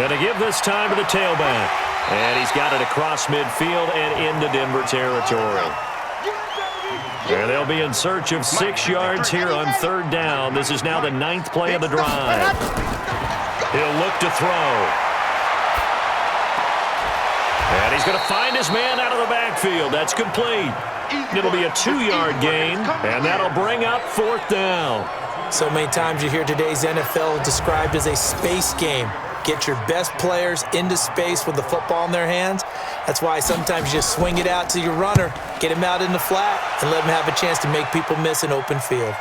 And to give this time to the tailback. And he's got it across midfield and into Denver territory. And they'll be in search of 6 yards here on 3rd down. This is now the 9th play of the drive. He'll look to throw. And he's going to find his man out of the backfield. That's complete. It'll be a 2-yard gain, and that'll bring up 4th down. So many times you hear today's NFL described as a space game. Get your best players into space with the football in their hands. That's why sometimes you just swing it out to your runner, get him out in the flat, and let him have a chance to make people miss an open field.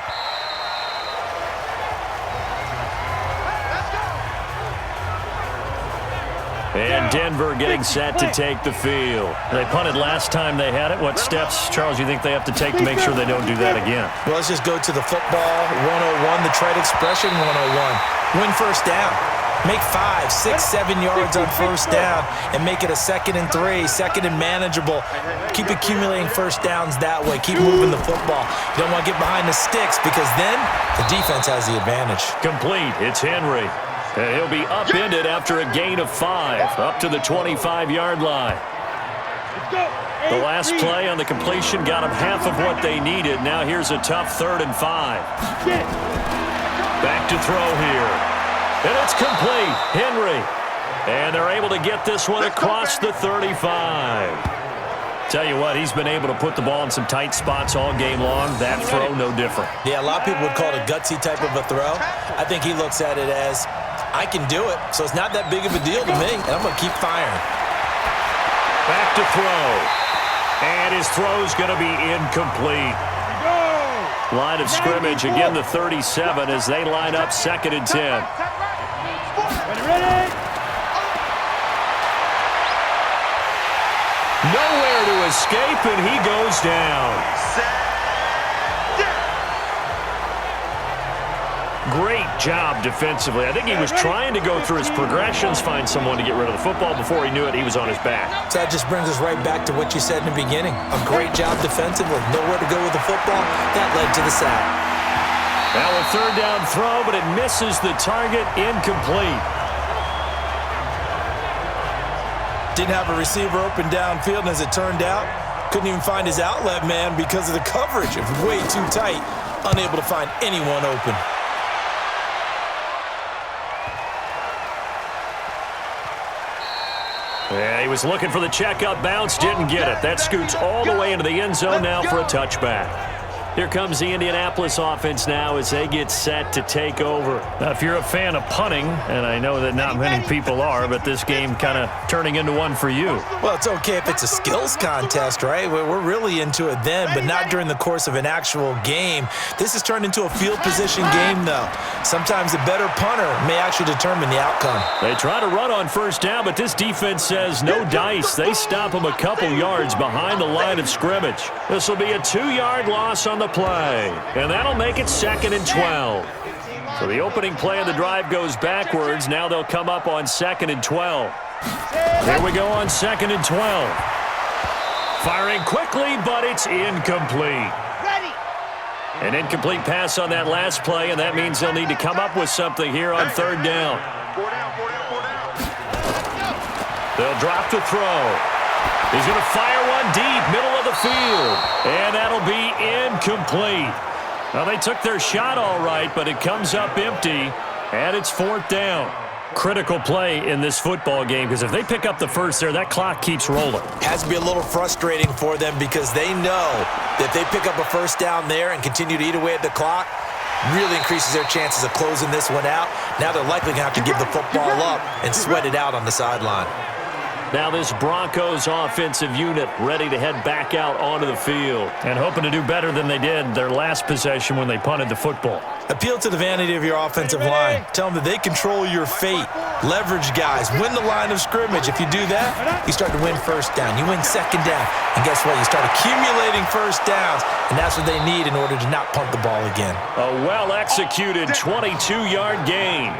And Denver getting set to take the field. They punted last time they had it. What steps, Charles, you think they have to take to make sure they don't do that again? Well, let's just go to the football 101, the trade expression 101. Win 1st down. Make 5, 6, 7 yards on 1st down and make it a 2nd and 3, 2nd and manageable. Keep accumulating 1st downs that way. Keep moving the football. You don't want to get behind the sticks because then the defense has the advantage. Complete. It's Henry. And he'll be upended after a gain of 5, up to the 25-yard line. The last play on the completion got them half of what they needed. Now here's a tough 3rd and 5. Back to throw here. And it's complete. Henry. And they're able to get this one across the 35. Tell you what, he's been able to put the ball in some tight spots all game long. That throw, no different. Yeah, a lot of people would call it a gutsy type of a throw. I think he looks at it as, I can do it, so it's not that big of a deal to me, and I'm going to keep firing. Back to throw. And his throw's going to be incomplete. Line of scrimmage, again the 37 as they line up 2nd and 10. Ready? Nowhere to escape, and he goes down. Great job defensively. I think he was trying to go through his progressions, find someone to get rid of the football. Before he knew it, he was on his back. So that just brings us right back to what you said in the beginning. A great job defensively. Nowhere to go with the football. That led to the sack. Now a 3rd down throw, but it misses the target. Incomplete. Didn't have a receiver open downfield, and as it turned out, couldn't even find his outlet man because of the coverage. It was way too tight. Unable to find anyone open. Yeah, he was looking for the checkup bounce, didn't get it. That scoots all the way into the end zone now for a touchback. Here comes the Indianapolis offense now as they get set to take over. Now, if you're a fan of punting, and I know that not many people are, but this game kind of turning into one for you. Well, it's okay if it's a skills contest, right? We're really into it then, but not during the course of an actual game. This has turned into a field position game, though. Sometimes a better punter may actually determine the outcome. They try to run on 1st down, but this defense says no dice. They stop them a couple yards behind the line of scrimmage. This will be a 2-yard loss on the play, and that'll make it 2nd and 12. So the opening play of the drive goes backwards. Now they'll come up on 2nd and 12. Here we go on 2nd and 12. Firing quickly, but it's incomplete. An incomplete pass on that last play, and that means they'll need to come up with something here on 3rd down. They'll drop the throw. He's going to fire one deep, middle of the field, and that'll be incomplete. Well, they took their shot all right, but it comes up empty, and it's 4th down. Critical play in this football game, because if they pick up the first there, that clock keeps rolling. Has to be a little frustrating for them because they know that they pick up a 1st down there and continue to eat away at the clock, really increases their chances of closing this one out. Now they're likely going to have to give the football up and sweat it out on the sideline. Now this Broncos offensive unit ready to head back out onto the field and hoping to do better than they did their last possession when they punted the football. Appeal to the vanity of your offensive line. Tell them that they control your fate. Leverage guys. Win the line of scrimmage. If you do that, you start to win 1st down. You win 2nd down. And guess what? You start accumulating 1st downs, and that's what they need in order to not punt the ball again. A well-executed 22-yard gain.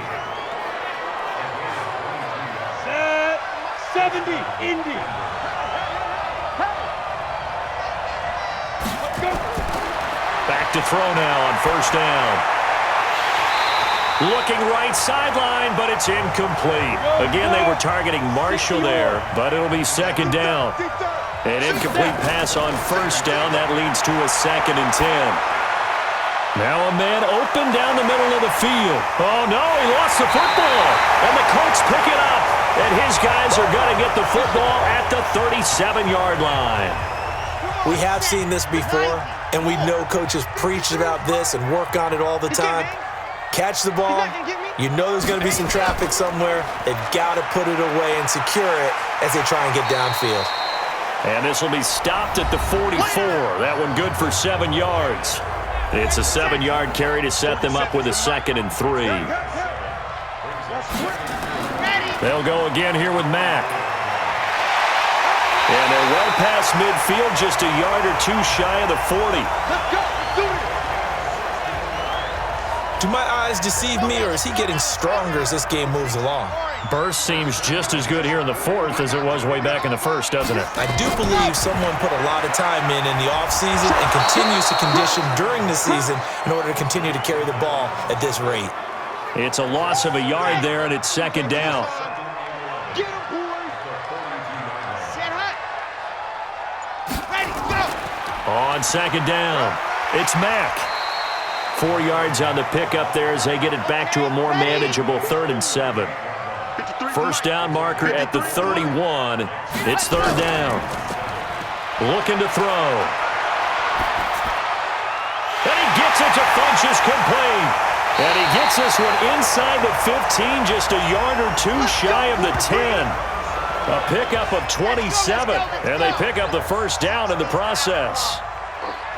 70, Indy. Back to throw now on 1st down. Looking right sideline, but it's incomplete. Again, they were targeting Marshall there, but it'll be 2nd down. An incomplete pass on 1st down. That leads to a 2nd and 10. Now a man open down the middle of the field. Oh, no, he lost the football. And the Colts pick it up. And his guys are going to get the football at the 37-yard line. We have seen this before, and we know coaches preach about this and work on it all the time. Catch the ball. You know there's going to be some traffic somewhere. They've got to put it away and secure it as they try and get downfield. And this will be stopped at the 44. That one good for 7 yards. It's a 7-yard carry to set them up with a 2nd and 3. They'll go again here with Mack. And they're well past midfield, just a yard or two shy of the 40. Do my eyes deceive me, or is he getting stronger as this game moves along? Burst seems just as good here in the 4th as it was way back in the 1st, doesn't it? I do believe someone put a lot of time in the offseason and continues to condition during the season in order to continue to carry the ball at this rate. It's a loss of a yard there, and it's 2nd down. Get him, boys. Set high. Ready, go. On 2nd down, it's Mack. 4 yards on the pickup there as they get it back to a more manageable 3rd and 7. First down marker at the 31. It's 3rd down. Looking to throw. And he gets it to Funchess complete. And he gets this one inside the 15, just a yard or two shy of the 10. A pickup of 27, and they pick up the first down in the process.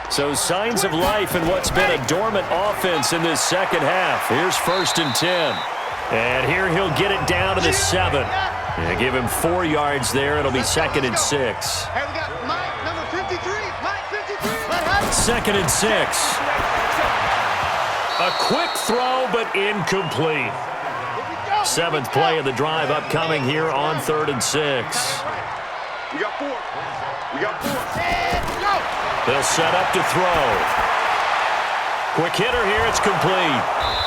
So signs of life in what's been a dormant offense in this second half. Here's 1st and 10. And here he'll get it down to the 7. And give him 4 yards there. It'll be 2nd and 6. Hey, we got Mike, number 53. Mike, 53. 2nd and 6. A quick throw, but incomplete. 7th play of the drive upcoming here on 3rd and 6. We got 4. We got 4. And go. They'll set up to throw. Quick hitter here, it's complete.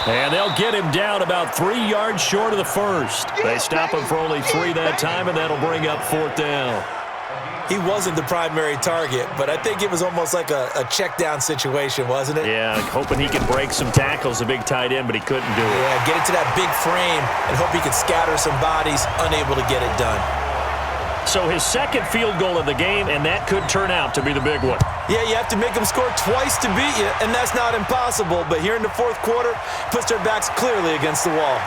And they'll get him down about 3 yards short of the first. They stop him for only 3 that time, and that'll bring up 4th down. He wasn't the primary target, but I think it was almost like a check down situation, wasn't it? Yeah, hoping he could break some tackles, a big tight end, but he couldn't do it. Yeah, get it to that big frame and hope he could scatter some bodies, unable to get it done. So his 2nd field goal of the game, and that could turn out to be the big one. Yeah, you have to make them score twice to beat you, and that's not impossible. But here in the 4th quarter, puts their backs clearly against the wall.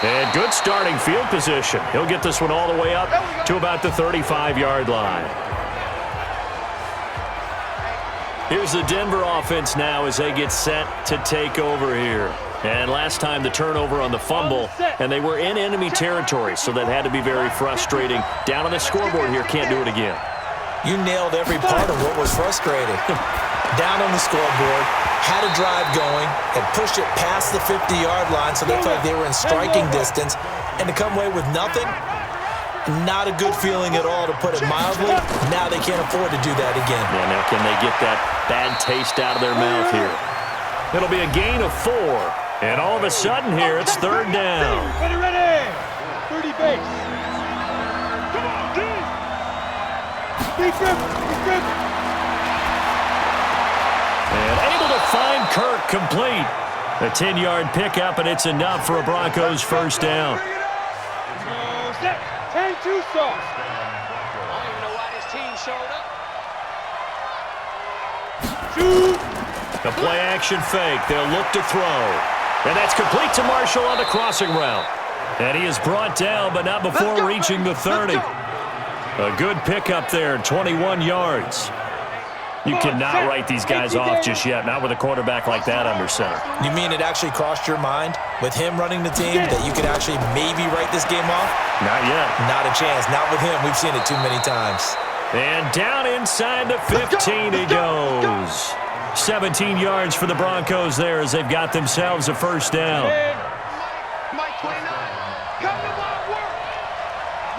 And good starting field position. He'll get this one all the way up to about the 35-yard line. Here's the Denver offense now as they get set to take over here. And last time the turnover on the fumble, and they were in enemy territory, so that had to be very frustrating. Down on the scoreboard here, can't do it again. You nailed every part of what was frustrating. Down on the scoreboard, had a drive going, and pushed it past the 50-yard line, so they felt like they were in striking distance, and to come away with nothing, not a good feeling at all, to put it mildly. Now they can't afford to do that again. Yeah, now can they get that bad taste out of their mouth here? It'll be a gain of 4. And all of a sudden here, it's 3rd down. Ready. 30 base. Come on, dude. Deep grip. And able to find Kirk complete. A 10-yard pickup, and it's enough for a Broncos first down. Set. 10-2 sauce. I don't even know why this team showed up. Shoot. A play-action fake. They'll look to throw. And that's complete to Marshall on the crossing route. And he is brought down, but not before reaching the 30. A good pickup there, 21 yards. You cannot write these guys off just yet, not with a quarterback like that under center. You mean it actually crossed your mind, with him running the team, that you could actually maybe write this game off? Not yet. Not a chance. Not with him. We've seen it too many times. And down inside the 15 he goes. 17 yards for the Broncos there as they've got themselves a first down. Mike 29. Come to my work.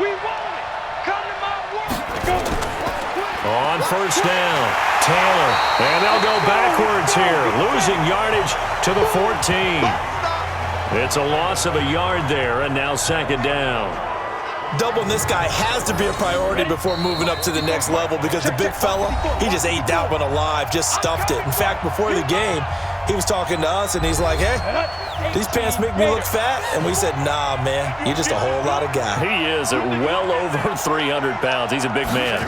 We want it. Come to my work. On first down, Taylor. And they'll go backwards here, losing yardage to the 14. It's a loss of a yard there, and now 2nd down. Doubling this guy has to be a priority before moving up to the next level, because the big fella, he just ate that one alive, just stuffed it. In fact, before the game, he was talking to us, and he's like, hey, these pants make me look fat. And we said, nah, man, you're just a whole lot of guy. He is at well over 300 pounds. He's a big man.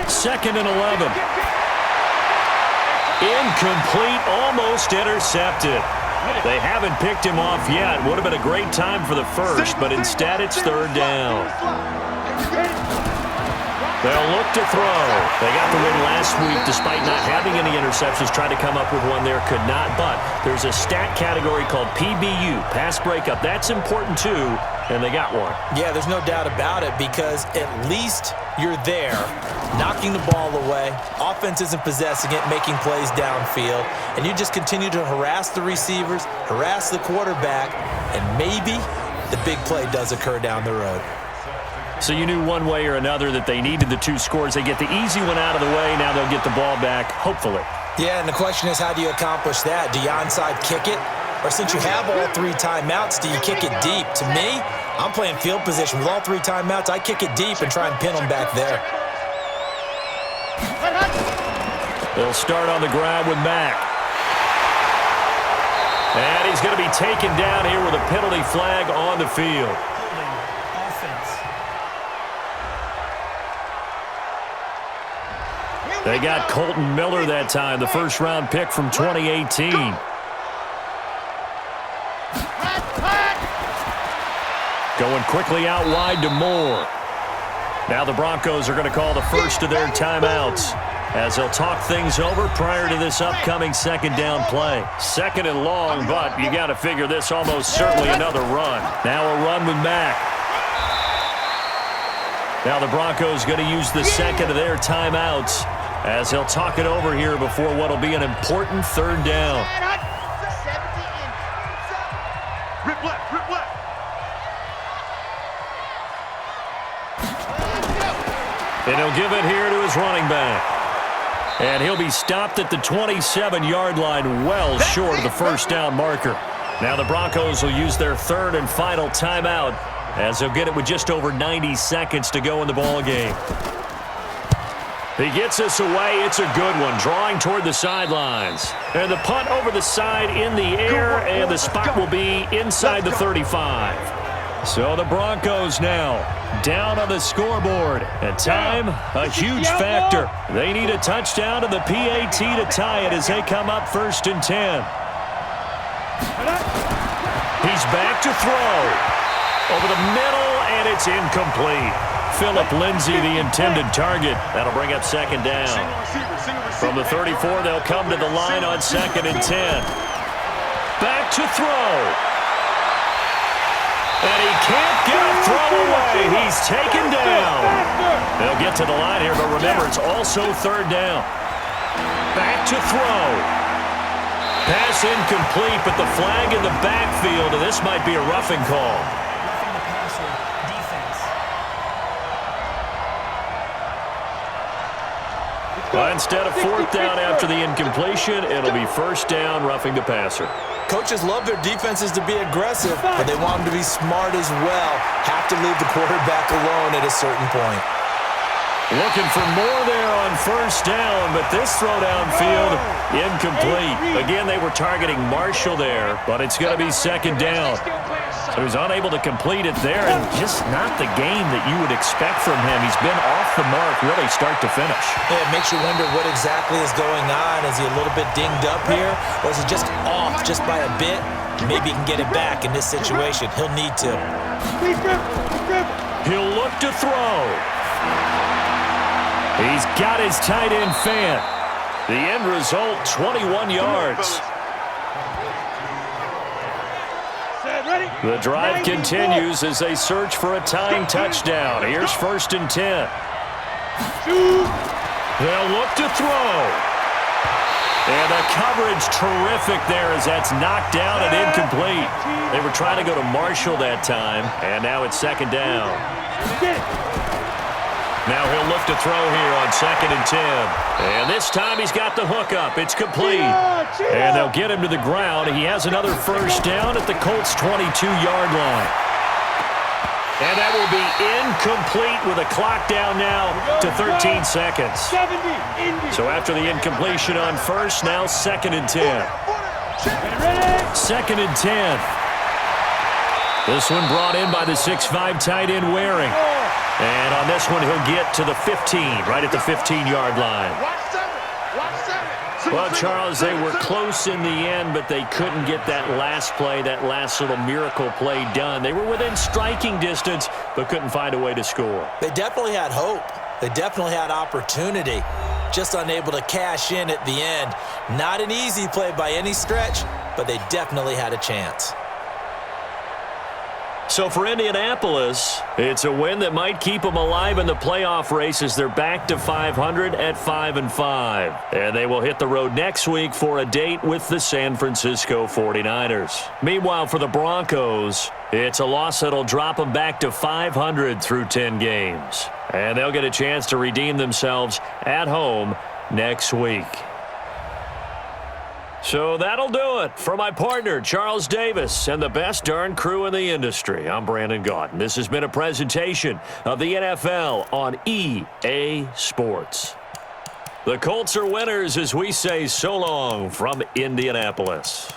2nd and 11. Incomplete, almost intercepted. They haven't picked him off yet. Would have been a great time for the first, but instead it's 3rd down. They'll look to throw. They got the win last week despite not having any interceptions. Tried to come up with one there, could not. But there's a stat category called PBU, pass breakup. That's important too, and they got one. Yeah, there's no doubt about it, because at least you're there, knocking the ball away. Offense isn't possessing it, making plays downfield. And you just continue to harass the receivers, harass the quarterback, and maybe the big play does occur down the road. So you knew one way or another that they needed the 2 scores. They get the easy one out of the way. Now they'll get the ball back, hopefully. Yeah, and the question is, how do you accomplish that? Do you onside kick it? Or since you have all 3 timeouts, do you kick it deep? To me, I'm playing field position. With all 3 timeouts, I kick it deep and try and pin them back there. They'll start on the grab with Mack. going to be taken down here with a penalty flag on the field. Holding offense. They got Colton Miller that time, the first-round pick from 2018. Going quickly out wide to Moore. Now the Broncos are going to call the first of their timeouts as they'll talk things over prior to this upcoming second down play. Second and long, but you got to figure this almost certainly another run. Now a run with Mack. Now the Broncos going to use the second of their timeouts as they'll talk it over here before what will be an important third down. Rip left, rip left. And he'll give it here to his running back. And he'll be stopped at the 27-yard line, well short of the first down marker. Now the Broncos will use their third and final timeout as they'll get it with just over 90 seconds to go in the ball game. He gets us away. It's a good one, drawing toward the sidelines. And the punt over the side in the air, and the spot will be inside the 35. So the Broncos now down on the scoreboard. And time, a huge factor. They need a touchdown to the PAT to tie it as they come up 1st and 10. He's back to throw. Over the middle, and it's incomplete. Phillip Lindsay, the intended target. That'll bring up second down. From the 34, they'll come to the line on 2nd and 10. Back to throw. And he can't get a throw away. He's taken down. They'll get to the line here, but remember, it's also 3rd down. Back to throw. Pass incomplete, but the flag in the backfield, and this might be a roughing call. Roughing the passer. Defense. Well, instead of 4th down after the incompletion, it'll be 1st down, roughing the passer. Coaches love their defenses to be aggressive, but they want them to be smart as well. Have to leave the quarterback alone at a certain point. Looking for more there on 1st down, but this throw downfield, incomplete. Again, they were targeting Marshall there, but it's going to be 2nd down. So he's unable to complete it there, and just not the game that you would expect from him. He's been off the mark really start to finish. Yeah, it makes you wonder what exactly is going on. Is he a little bit dinged up here, or is he just off just by a bit? Maybe he can get it back in this situation. He'll need to. He'll look to throw. He's got his tight end fan. The end result, 21 yards. The drive continues as they search for a tying touchdown. Here's 1st and 10. They'll look to throw. And the coverage terrific there as that's knocked down and incomplete. They were trying to go to Marshall that time, and now it's 2nd down. Now he'll look to throw here on 2nd and 10. And this time he's got the hook up. It's complete. And they'll get him to the ground. He has another 1st down at the Colts' 22-yard line. And that will be incomplete with a clock down now to 13 seconds. So after the incompletion on 1st, now 2nd and 10. 2nd and 10. This one brought in by the 6'5" tight end Waring. And on this one, he'll get to the 15, right at the 15-yard line. Well, Charles, they were close in the end, but they couldn't get that last play, that last little miracle play done. They were within striking distance, but couldn't find a way to score. They definitely had hope. They definitely had opportunity. Just unable to cash in at the end. Not an easy play by any stretch, but they definitely had a chance. So for Indianapolis, it's a win that might keep them alive in the playoff race as they're back to 500 at 5-5. And they will hit the road next week for a date with the San Francisco 49ers. Meanwhile, for the Broncos, it's a loss that'll drop them back to 500 through 10 games. And they'll get a chance to redeem themselves at home next week. So that'll do it. For my partner, Charles Davis, and the best darn crew in the industry, I'm Brandon Gaudin. This has been a presentation of the NFL on EA Sports. The Colts are winners as we say so long from Indianapolis.